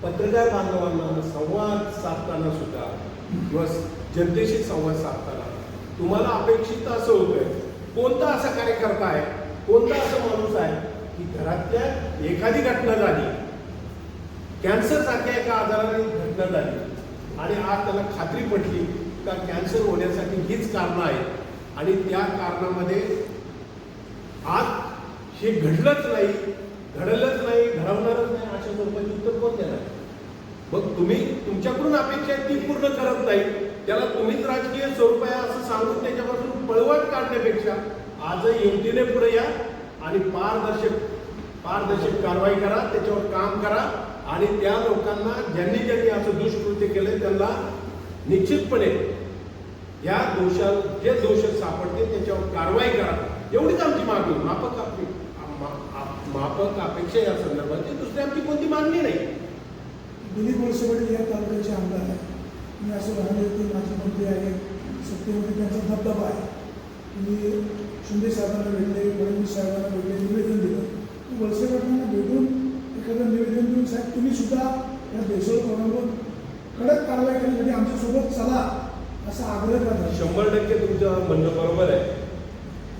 पत्रकार बांधवांना संवाद साधताना सुद्धा किंवा जनतेशी संवाद साधताना तुम्हाला अपेक्षित असं होतंय, कोणता असा कार्यकर्ता आहे, कोणता असा माणूस आहे की घरातल्या एखादी घटना झाली, कॅन्सर सारख्या एका आजाराने घटना झाली आणि आज त्याला खात्री पटली का कॅन्सर होण्यासाठी हीच कारणं आहेत आणि त्या कारणामध्ये आज हे घडलंच नाही, घडवणारच नाही अशा स्वरूपाची उत्तर कोण देणार? मग तुम्ही तुमच्याकडून अपेक्षा ती पूर्ण करत नाही, त्याला तुम्हीच राजकीय स्वरूप आहे असं सांगून त्याच्यापासून पळवाट काढण्यापेक्षा आजही युक्तीने पुढे या आणि पारदर्शक कारवाई करा, त्याच्यावर काम करा आणि त्या लोकांना ज्यांनी असं दुष्कृत्य केलंय त्यांना निश्चितपणे या जे दोष सापडते त्याच्यावर कारवाई करा, एवढीच आमची मागणी. माफक अपेक्षा या संदर्भात दुसरी आमची कोणती मागणी नाही. दिलीप वळसे पाटील या तालुक्याचे आमदार आहे. मी असं म्हणाले की माझे मंत्री आहे, सत्तेमध्ये त्यांचा दबदबा आहे. मी शिंदे साहेबांना भेटले, फडणवीस साहेबांना भेटले, निवेदन दिलं. वळसे पाटलांना भेटून एखादं निवेदन देऊन साहेब तुम्ही सुद्धा या बेसळखोरांवर कडक कारवाई करण्यासाठी आमच्यासोबत चला असा आग्रह करतात. 100% तुमचं म्हणणं बरोबर आहे.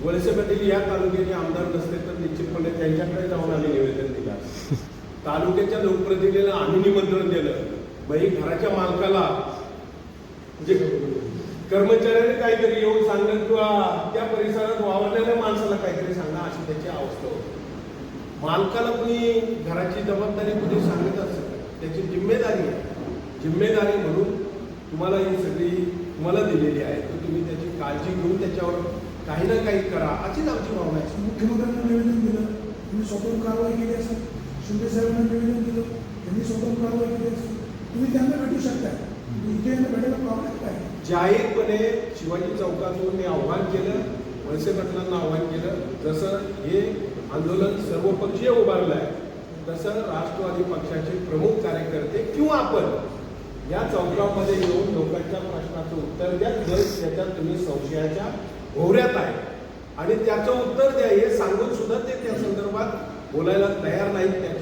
वळसे पाटील या तालुक्याचे आमदार नसते तर निश्चितपणे त्यांच्याकडे जाऊन आम्ही निवेदन दिलं. तालुक्याच्या लोकप्रतिनिधीला आम्ही निमंत्रण दिलं. बाई घराच्या मालकाला म्हणजे कर्मचाऱ्याने काहीतरी येऊन सांगणं किंवा त्या परिसरात वावरलेल्या माणसाला काहीतरी सांगा अशी त्याची अवस्था होती. मालकाला कुणी घराची जबाबदारी कुणी सांगत असेल त्याची जिम्मेदारी म्हणून तुम्हाला ही सगळी तुम्हाला दिलेली आहे, तर तुम्ही त्याची काळजी घेऊन त्याच्यावर काही ना काही करा अशीच आमची भावना आहे. मुख्यमंत्र्यांना निवेदन दिलं, तुम्ही स्वतःहून कारवाई केली असेल. शिंदे साहेबांना निवेदन दिलं, त्यांनी स्वतःहून कारवाई केली असेल. तुम्ही त्यांना भेटू शकता. इथे यांना भेटायला प्रॉब्लेम काय? जाहीरपणे शिवाजी चौकातून मी आव्हान केलं, वळसे पाटलांना आव्हान केलं. जसं हे आंदोलन सर्वपक्षीय उभारलं आहे तसं राष्ट्रवादी पक्षाचे प्रमुख कार्यकर्ते किंवा आपण या चौकामध्ये येऊन लोकांच्या प्रश्नाचं उत्तर द्या. जर त्याच्यात तुम्ही संशयाच्या भोवऱ्यात आहे आणि त्याचं उत्तर द्या हे सांगून सुद्धा ते त्या संदर्भात बोलायला तयार नाहीत.